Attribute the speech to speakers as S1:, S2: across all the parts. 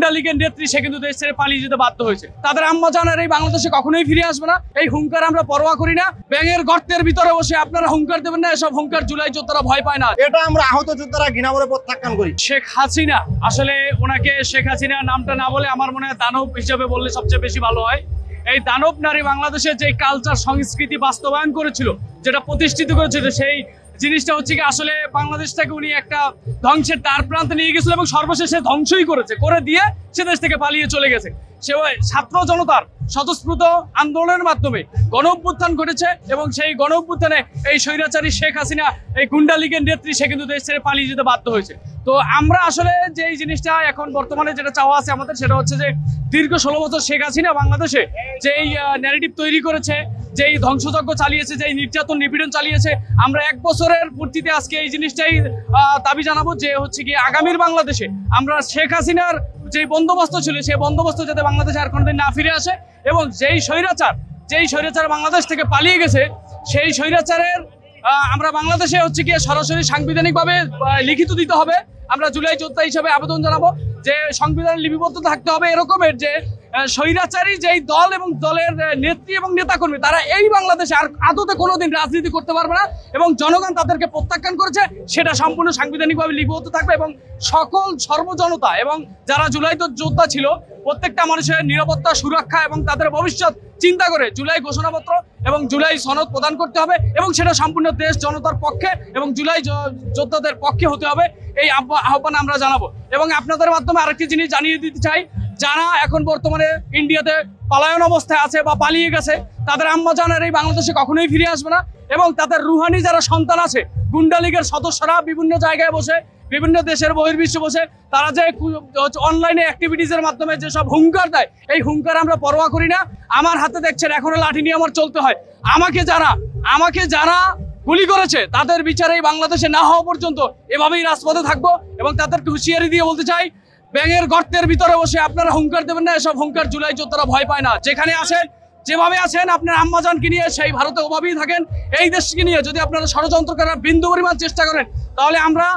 S1: গুন্ডা লীগের নেত্রী সে কিন্তু দেশ ছেড়ে পালিয়ে যেতে বাধ্য হয়েছে। তাদের আম্মা জানার এই বাংলাদেশে কখনোই ফিরে আসবে না, এই হুঙ্কার আমরা পরোয়া করি না। ব্যাঙের গর্তের ভিতরে বসে আপনারা হুঙ্কার দেবেন না, এসব হুঙ্কার জুলাই যোদ্ধারা ভয় পায় না।
S2: এটা আমরা আহত যোদ্ধারা ঘৃণা করে প্রত্যাখ্যান করি।
S1: শেখ হাসিনা, আসলে ওনাকে শেখ হাসিনা নামটা না বলে আমার মনে হয় দানব হিসেবে বললে সবচেয়ে বেশি ভালো হয়। এই দানব নারী বাংলাদেশে যে কালচার সংস্কৃতি বাস্তবায়ন করেছিল, যেটা প্রতিষ্ঠিত করেছিল, সেই জিনিসটা হচ্ছে কি আসলে বাংলাদেশটাকে উনি একটা ধ্বংসের দ্বার প্রান্তে নিয়ে গেছিল এবং সর্বশেষে ধ্বংসই করেছে, করে দিয়ে সে দেশ থেকে পালিয়ে চলে গেছে। সে ছাত্র জনতার স্বতঃস্ফূর্ত আন্দোলনের মাধ্যমে গণ অভ্যুত্থান ঘটেছে এবং সেই গণ অভ্যুত্থানে এই স্বৈরাচারী শেখ হাসিনা, এই গুন্ডা লীগের নেত্রী সে কিন্তু দেশ ছেড়ে পালিয়ে যেতে বাধ্য হয়েছে। তো আমরা আসলে যে এই জিনিসটা এখন বর্তমানে যেটা চাওয়া আছে আমাদের, সেটা হচ্ছে যে দীর্ঘ 16 বছর শেখ হাসিনা বাংলাদেশে যেই ন্যারেটিভ তৈরি করেছে, যেই ধ্বংসযজ্ঞ চালিয়েছে, যেই নির্যাতন নিপীড়ন চালিয়েছে, আমরা 1 বছরের পূর্তিতে আজকে এই জিনিসটাই দাবি জানাবো যে হচ্ছে কি আগামীর বাংলাদেশে আমরা শেখ হাসিনার যে বন্দোবস্ত ছিল সেই বন্দোবস্ত যাতে বাংলাদেশে আর কোনোদিন না ফিরে আসে এবং যেই স্বৈরাচার বাংলাদেশ থেকে পালিয়ে গেছে সেই স্বৈরাচারের আমরা বাংলাদেশে হচ্ছে কি সরাসরি সাংবিধানিকভাবে লিখিত দিতে হবে। আমরা জুলাই যোদ্ধা হিসেবে আবেদন জানাবো যে সংবিধানে লিপিবদ্ধ থাকতে হবে এরকমের যে স্বৈরাচারী যেই দল এবং দলের নেত্রী এবং নেতাকর্মী তারা এই বাংলাদেশে আর আদতে কোনোদিন রাজনীতি করতে পারবে না এবং জনগণ তাদেরকে প্রত্যাখ্যান করেছে, সেটা সম্পূর্ণ সাংবিধানিকভাবে লিপিবদ্ধ থাকবে এবং সকল সর্বজনতা এবং যারা জুলাই যোদ্ধা ছিল প্রত্যেকটা মানুষের নিরাপত্তা, সুরক্ষা এবং তাদের ভবিষ্যৎ চিন্তা করে জুলাই ঘোষণাপত্র এবং জুলাই সনদ প্রদান করতে হবে এবং সেটা সম্পূর্ণ দেশ জনতার পক্ষে এবং জুলাই যোদ্ধাদের পক্ষে হতে হবে। এই আহ্বান আমরা জানাবো এবং আপনাদের মাধ্যমে আরেকটি জিনিস জানিয়ে দিতে চাই, যারা এখন বর্তমানে ইন্ডিয়াতে পলায়ন অবস্থায় আছে বা পালিয়ে গেছে, তাদের আম্মা জানার এই বাংলাদেশে কখনোই ফিরে আসবে না এবং তাদের রুহানি যারা সন্তান আছে, গুন্ডা লীগের সদস্যরা বিভিন্ন জায়গায় বসে, বিভিন্ন দেশের বহির্বিশ্বে বসে তারা যে অনলাইনে অ্যাক্টিভিটিসের মাধ্যমে যেসব হুঙ্কার দেয়, এই হুঙ্কার আমরা পরোয়া করি না। আমার হাতে দেখছেন এখনো লাঠি নিয়ে আমার চলতে হয়। আমাকে যারা গুলি করেছে তাদের বিচার এই বাংলাদেশে না হওয়া পর্যন্ত এভাবেই রাজপথে থাকবো এবং তাদেরকে হুঁশিয়ারি দিয়ে বলতে চাই, ব্যাঙের গর্তের ভিতরে বসে আপনারা হুঙ্কার দেবেন না, এসব হুঙ্কার জুলাই যোদ্ধারা ভয় পায় না। যেখানে আছেন, যেভাবে আছেন, আপনার আম্মাজানকে নিয়ে সেই ভারতে ওভাবেই থাকেন। এই দেশকে নিয়ে যদি আপনারা ষড়যন্ত্র করার বিন্দু পরিমাণ চেষ্টা করেন, তাহলে আমরা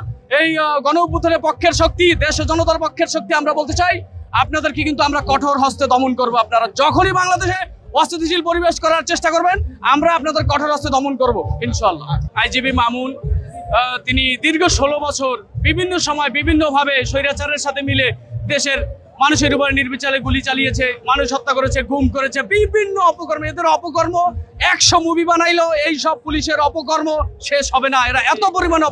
S1: এই গণ অভ্যুত্থানের পক্ষের শক্তি, দেশ জনতার পক্ষের শক্তি, আমরা বলতে চাই আপনাদেরকে কিন্তু আমরা কঠোর হস্তে দমন করবো। আপনারা যখনই বাংলাদেশে অস্থিতিশীল পরিবেশ করার চেষ্টা করবেন, আমরা আপনাদের কঠোর হস্তে দমন করব ইনশাআল্লাহ। আইজিপি মামুন তিনি দীর্ঘ 16 বছর বিভিন্ন সময় বিভিন্নভাবে স্বৈরাচারের সাথে মিলে দেশের মানুষের উপরে নির্বিচারে গুলি চালিয়েছে, মানুষ হত্যা করেছে, গুম করেছে, বিভিন্ন অপকর্ম। এদের অপকর্ম 100 মুভি বানাইলো এই সব পুলিশের অপকর্ম শেষ হবে না। এরা এত পরিমাণ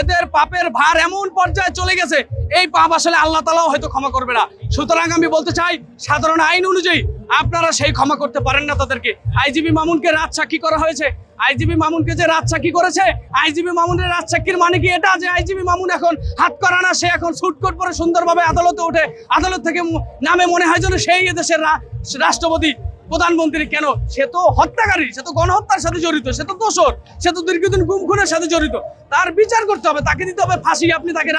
S1: এদের পাপের ভার এমন পর্যায়ে চলে গেছে, এই পাপ আসলে আল্লাহ তাআলাও হয়তো ক্ষমা করবে না। সুতরাং আমি বলতে চাই, সাধারণ আইন অনুযায়ী আপনারা সেই ক্ষমা করতে পারেন না তাদেরকে। আইজিপি মামুনকে রাজসাক্ষী করা হয়েছে, আইজিপি মামুনকে যে রাজসাক্ষী করেছে, আইজিপি মামুনের রাজসাক্ষীর মানে কি এটা যে আইজিপি মামুন এখন হাত করা না, সে এখন সুটকোট পরে সুন্দরভাবে আদালতে ওঠে, আদালত থেকে নামে মনে হয় যেন সেই দেশের রাষ্ট্রপতি প্রধানমন্ত্রী? কেন? সে তো হত্যাকারী, সে তো গণহত্যার সাথে জড়িত, সে তো দোষর, সে তো দীর্ঘদিন গুম খুনের সাথে জড়িত। তার বিচার করতে হবে, তাকে দিতে হবে ফাঁসি। আপনি তাকে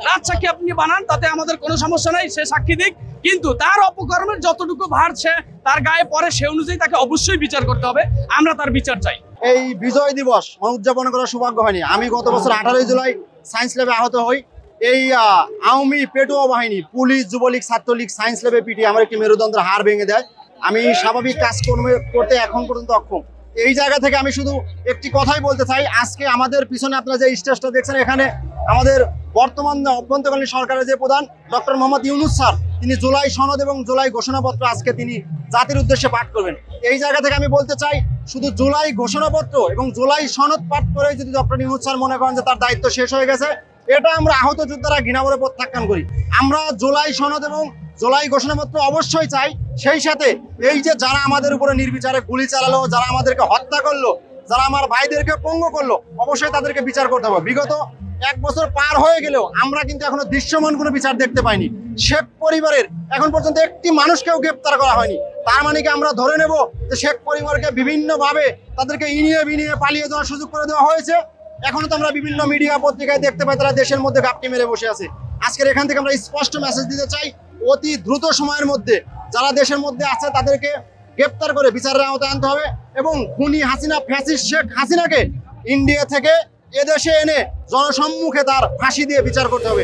S1: রাজসাক্ষী আপনি বানান, তাতে আমাদের কোনো সমস্যা নাই, সে সাক্ষী দিক, কিন্তু তার অপকর্মের যতটুকু ভার সে তার গায়ে পড়ে সে অনুযায়ী তাকে অবশ্যই বিচার করতে হবে। আমরা তার বিচার চাই।
S2: এই বিজয় দিবস উদযাপন করার সৌভাগ্য হয়নি। আমি গত বছর 18 জুলাই সায়েন্স ল্যাবে আহত হই। এই আওয়ামী পেটোয়া বাহিনী, পুলিশ, যুবলীগ, ছাত্রলীগ সায়েন্স ল্যাবে পিটিয়ে আমার একটি মেরুদণ্ডের হাড় ভেঙে দেয়। আমি স্বাভাবিক কাজকর্ম করতে এখন পর্যন্ত অক্ষম। এই জায়গা থেকে আমি শুধু একটি কথাই বলতে চাই, আজকে আমাদের পিছনে আপনারা যে স্টেজটা দেখছেন, এখানে আমাদের বর্তমান অভ্যন্তরীণ সরকারের যে প্রধান ডক্টর মোহাম্মদ ইউনূস স্যার, তিনি জুলাই সনদ এবং জুলাই ঘোষণাপত্র আজকে তিনি জাতির উদ্দেশ্যে পাঠ করবেন। এই জায়গা থেকে আমি বলতে চাই, শুধু জুলাই ঘোষণাপত্র এবং জুলাই সনদ পাঠ করে যদি ডক্টর ইউনূস স্যার মনে করেন যে তার দায়িত্ব শেষ হয়ে গেছে, এটা আমরা আহত যোদ্ধারা ঘৃণা করে প্রত্যাখ্যান করি। আমরা জুলাই সনদ এবং জুলাই ঘোষণাপত্র অবশ্যই চাই। সেই সাথে এই যে যারা আমাদের উপরে নির্বিচারে গুলি চালালো, যারা আমাদেরকে হত্যা করলো, যারা আমার ভাইদেরকে পঙ্গু করলো, অবশ্যই তাদেরকে বিচার করতে হবে। বিগত 1 বছর পার হয়ে গেলেও আমরা কিন্তু এখনো দৃশ্যমান কোনো বিচার দেখতে পাইনি। শেখ পরিবারের এখন পর্যন্ত একটি মানুষকেও গ্রেপ্তার করা হয়নি। তার মানে কি আমরা ধরে নেব যে শেখ পরিবারকে বিভিন্নভাবে তাদেরকে ইনিয়ে বিনিয়ে পালিয়ে যাওয়ার সুযোগ করে দেওয়া হয়েছে? এখনো তো আমরা বিভিন্ন মিডিয়া পত্রিকায় দেখতে পাই তারা দেশের মধ্যে গাপটি মেরে বসে আছে। আজকের এখান থেকে আমরা স্পষ্ট মেসেজ দিতে চাই, অতি দ্রুত সময়ের মধ্যে যারা দেশের মধ্যে আছে তাদেরকে গ্রেপ্তার করে বিচারের আওতায় আনতে হবে এবং খুনি হাসিনা, ফ্যাসিস্ট শেখ হাসিনাকে ইন্ডিয়া থেকে এদেশে এনে জনসম্মুখে তার ফাঁসি দিয়ে বিচার করতে হবে।